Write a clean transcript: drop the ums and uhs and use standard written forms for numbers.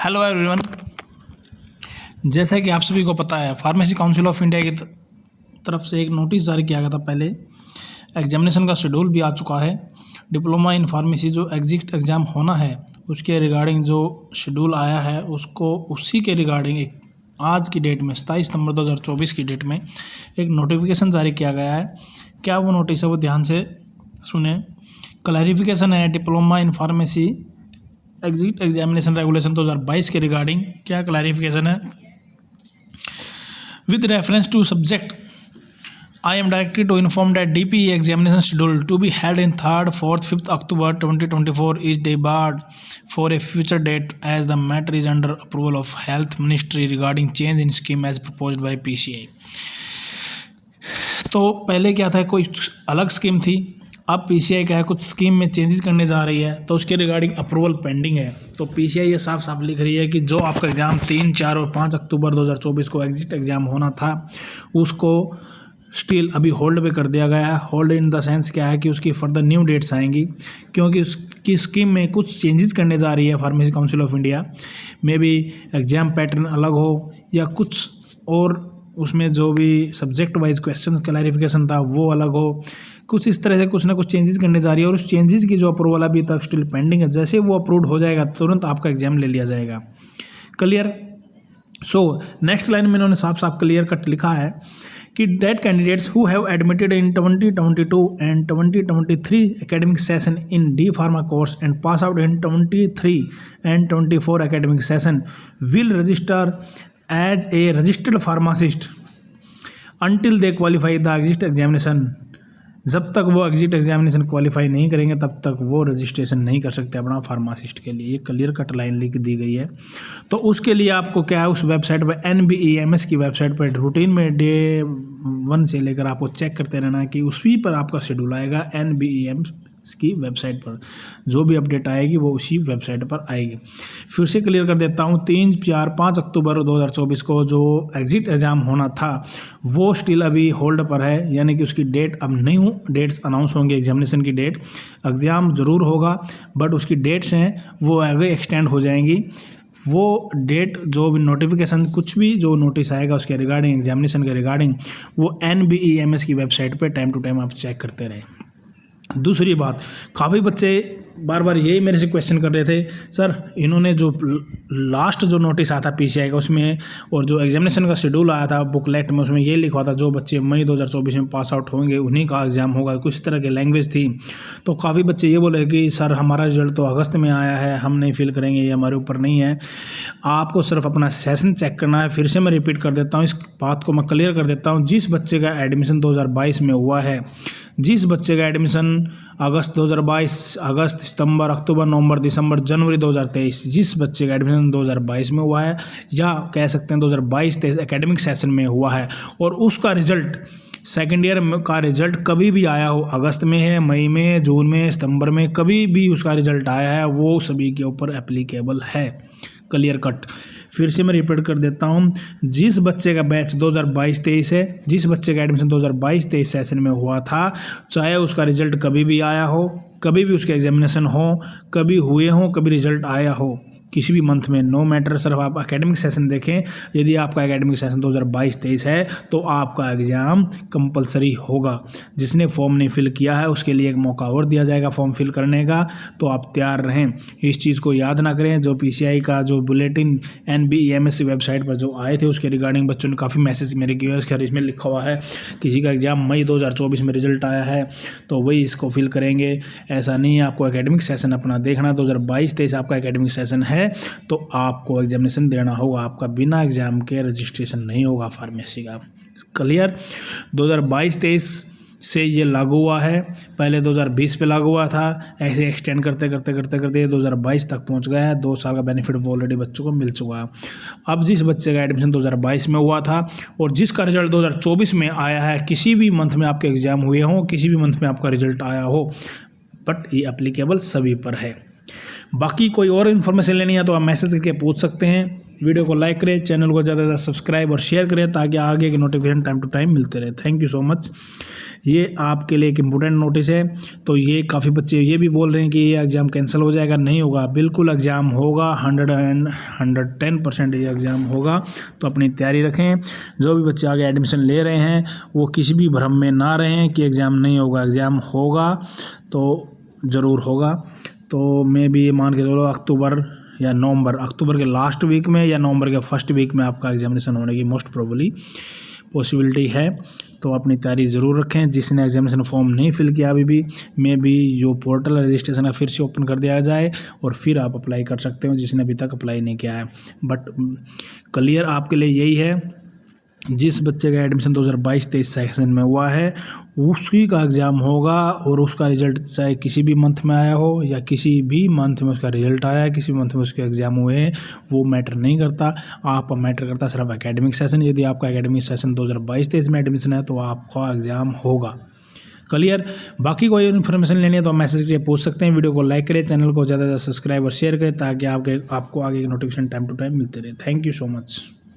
Hello everyone. जैसा कि आप सभी को पता है, फार्मेसी काउंसिल ऑफ इंडिया की तरफ से एक नोटिस जारी किया गया था। पहले एग्जामिनेशन का शेड्यूल भी आ चुका है। डिप्लोमा इन फार्मेसी जो एग्जिट एग्ज़ाम होना है उसके रिगार्डिंग जो शेड्यूल आया है उसको उसी के रिगार्डिंग एक आज की डेट में 27 सितंबर 2024 की डेट में एक नोटिफिकेशन जारी किया गया है। क्या वो नोटिस है वो ध्यान से सुने। क्लैरिफिकेशन है diploma in pharmacy exit examination regulation 2022 के रिगार्डिंग क्या क्लैरिफिकेशन है। With reference to subject I am directed to inform that DPE examination schedule to be held in 3rd, 4th, 5th October 2024 is debarred for a future date as the matter is under approval of Health Ministry regarding change in scheme as proposed by PCI। तो पहले क्या था, कोई अलग scheme थी, अब PCI क्या है कुछ स्कीम में चेंजेस करने जा रही है, तो उसके रिगार्डिंग अप्रूवल पेंडिंग है। तो PCI ये साफ साफ लिख रही है कि जो आपका एग्ज़ाम 3, 4 और 5 अक्टूबर 2024 को एग्जिट एग्ज़ाम होना था उसको स्टिल अभी होल्ड पे कर दिया गया है। होल्ड इन द सेंस क्या है कि उसकी फर्दर न्यू डेट्स आएंगी, क्योंकि उसकी स्कीम में कुछ चेंजेस करने जा रही है pharmacy council of India. May be exam pattern अलग हो या कुछ और उसमें जो भी सब्जेक्ट वाइज क्वेश्चन क्लैरिफिकेशन था वो अलग हो, कुछ इस तरह से कुछ ना कुछ चेंजेस करने जा रही है। और उस चेंजेस की जो अप्रूवल अभी तक स्टिल पेंडिंग है, जैसे वो अप्रूव्ड हो जाएगा तुरंत आपका एग्जाम ले लिया जाएगा। क्लियर। सो नेक्स्ट लाइन में इन्होंने साफ साफ क्लियर कट लिखा है कि that candidates who have admitted in 2022 and 2023 academic session in D pharma course and pass out in 23 and 24 academic session will register as a registered pharmacist until they qualify the exit examination. जब तक वो exit examination qualify नहीं करेंगे तब तक वो registration नहीं कर सकते अपना फार्मासिस्ट के लिए। ये क्लियर कट लाइन लिख दी गई है। तो उसके लिए आपको क्या है, उस वेबसाइट पर NBEMS की वेबसाइट पर रूटीन में डे 1 से लेकर आपको चेक करते रहना है कि उसी पर आपका शेड्यूल आएगा। NBEMS की वेबसाइट पर जो भी अपडेट आएगी वो उसी वेबसाइट पर आएगी। फिर से क्लियर कर देता हूँ, 3, 4, 5 अक्टूबर 2024 को जो एग्जिट एग्ज़ाम होना था वो स्टिल अभी होल्ड पर है, यानी कि उसकी डेट अब नहीं डेट्स अनाउंस होंगे। एग्जामिनेशन की डेट, एग्ज़ाम ज़रूर होगा बट उसकी डेट्स हैं वो आगे एक्सटेंड हो जाएंगी। वो डेट जो भी नोटिफिकेशन कुछ भी जो नोटिस आएगा उसके रिगार्डिंग एग्जामिनेशन के रिगार्डिंग वो NBEMS की वेबसाइट पर टाइम टू टाइम आप चेक करते रहें। दूसरी बात, काफ़ी बच्चे बार बार यही मेरे से क्वेश्चन कर रहे थे, सर इन्होंने जो लास्ट जो नोटिस आया था PCI का उसमें और जो एग्जामिनेशन का शेड्यूल आया था बुकलेट में उसमें ये लिखा था जो बच्चे मई 2024 में पास आउट होंगे उन्हीं का एग्ज़ाम होगा, कुछ तरह की लैंग्वेज थी। तो काफ़ी बच्चे ये बोले कि सर हमारा रिजल्ट तो अगस्त में आया है, हम नहीं फिल करेंगे, ये हमारे ऊपर नहीं है, आपको सिर्फ अपना सेशन चेक करना है। फिर से मैं रिपीट कर देता हूँ, इस बात को मैं क्लियर कर देता हूँ। जिस बच्चे का एडमिशन 2022 में हुआ है, जिस बच्चे का एडमिशन अगस्त 2022, अगस्त, सितंबर, अक्टूबर, नवंबर, दिसंबर, जनवरी 2023, जिस बच्चे का एडमिशन 2022 में हुआ है या कह सकते हैं 2022-23 एकेडमिक सेशन में हुआ है और उसका रिजल्ट सेकेंड ईयर का रिजल्ट कभी भी आया हो, अगस्त में है, मई में, जून में, सितंबर में, कभी भी उसका रिजल्ट आया है, वो सभी के ऊपर एप्लीकेबल है। Clear cut. फिर से मैं रिपीट कर देता हूँ, जिस बच्चे का बैच 2022-23 है, जिस बच्चे का एडमिशन 2022-23 सेशन में हुआ था, चाहे उसका रिजल्ट कभी भी आया हो, कभी भी उसके एग्जामिनेशन हो, कभी हुए हो, कभी रिजल्ट आया हो, किसी भी मंथ में, नो मैटर, सिर्फ आप एकेडमिक सेशन देखें। यदि आपका एकेडमिक सेशन 2022-23 है तो आपका एग्ज़ाम कंपलसरी होगा। जिसने फॉर्म नहीं फिल किया है उसके लिए एक मौका और दिया जाएगा फॉर्म फिल करने का, तो आप तैयार रहें। इस चीज़ को याद ना करें। जो PCI का जो बुलेटिन NBEMS वेबसाइट पर जो आए थे उसके रिगार्डिंग बच्चों ने काफ़ी मैसेज मेरे किए, उसके इसमें लिखा हुआ है किसी का एग्ज़ाम मई 2024 में रिजल्ट आया है तो वही इसको फिल करेंगे। ऐसा नहीं है, आपको एकेडमिक सेशन अपना देखना। 2022-23 आपका एकेडमिक सेशन है तो आपको एग्जामिनेशन देना होगा, आपका बिना एग्जाम के रजिस्ट्रेशन नहीं होगा फार्मेसी का। क्लियर। 2022-23 से ये लागू हुआ है, पहले 2020 पे लागू हुआ था, ऐसे एक्सटेंड करते करते करते करते 2022 तक पहुंच गया है। 2 साल का बेनिफिट वो ऑलरेडी बच्चों को मिल चुका है। अब जिस बच्चे का एडमिशन 2022 में हुआ था और जिसका रिजल्ट 2024 में आया है, किसी भी मंथ में आपके एग्ज़ाम हुए हों, किसी भी मंथ में आपका रिजल्ट आया हो, बट ये एप्लीकेबल सभी पर है। बाकी कोई और इन्फॉर्मेशन लेनी है तो आप मैसेज करके पूछ सकते हैं। वीडियो को लाइक करें, चैनल को ज़्यादा से ज़्यादा सब्सक्राइब और शेयर करें ताकि आगे के नोटिफिकेशन टाइम टू टाइम मिलते रहे। Thank you so much. ये आपके लिए एक इम्पोर्टेंट नोटिस है। तो ये काफ़ी बच्चे ये भी बोल रहे हैं कि ये एग्ज़ाम कैंसिल हो जाएगा, नहीं होगा, बिल्कुल एग्ज़ाम होगा, 110% ये एग्ज़ाम होगा। तो अपनी तैयारी रखें। जो भी बच्चे आगे एडमिशन ले रहे हैं वो किसी भी भ्रम में ना रहें कि एग्ज़ाम नहीं होगा, एग्ज़ाम होगा तो ज़रूर होगा। तो मैं भी ये मान के चलो अक्टूबर या नवंबर, अक्टूबर के लास्ट वीक में या नवंबर के फर्स्ट वीक में आपका एग्जामिनेशन होने की मोस्ट प्रोबेबली पॉसिबिलिटी है। तो अपनी तैयारी ज़रूर रखें। जिसने एग्जामिनेशन फॉर्म नहीं फिल किया अभी भी, मैं भी जो पोर्टल रजिस्ट्रेशन है फिर से ओपन कर दिया जाए और फिर आप अप्लाई कर सकते हो, जिसने अभी तक अप्लाई नहीं किया है। बट क्लियर आपके लिए यही है, जिस बच्चे का एडमिशन 2022-23 सेशन में हुआ है उसी का एग्ज़ाम होगा और उसका रिजल्ट चाहे किसी भी मंथ में आया हो या किसी भी मंथ में उसका रिजल्ट आया है, किसी मंथ में उसके एग्ज़ाम हुए हैं, वो मैटर नहीं करता। आप मैटर करता सिर्फ एकेडमिक सेशन। यदि आपका एकेडमिक सेशन 2022-23 में एडमिशन है तो आपका एग्ज़ाम होगा। क्लियर। बाकी कोई इन्फॉर्मेशन लेनी है तो मैसेज करके पूछ सकते हैं। वीडियो को लाइक करें, चैनल को ज़्यादा से ज़्यादा सब्सक्राइब और शेयर करें ताकि आपको आगे नोटिफिकेशन टाइम टू टाइम मिलते रहे। Thank you so much.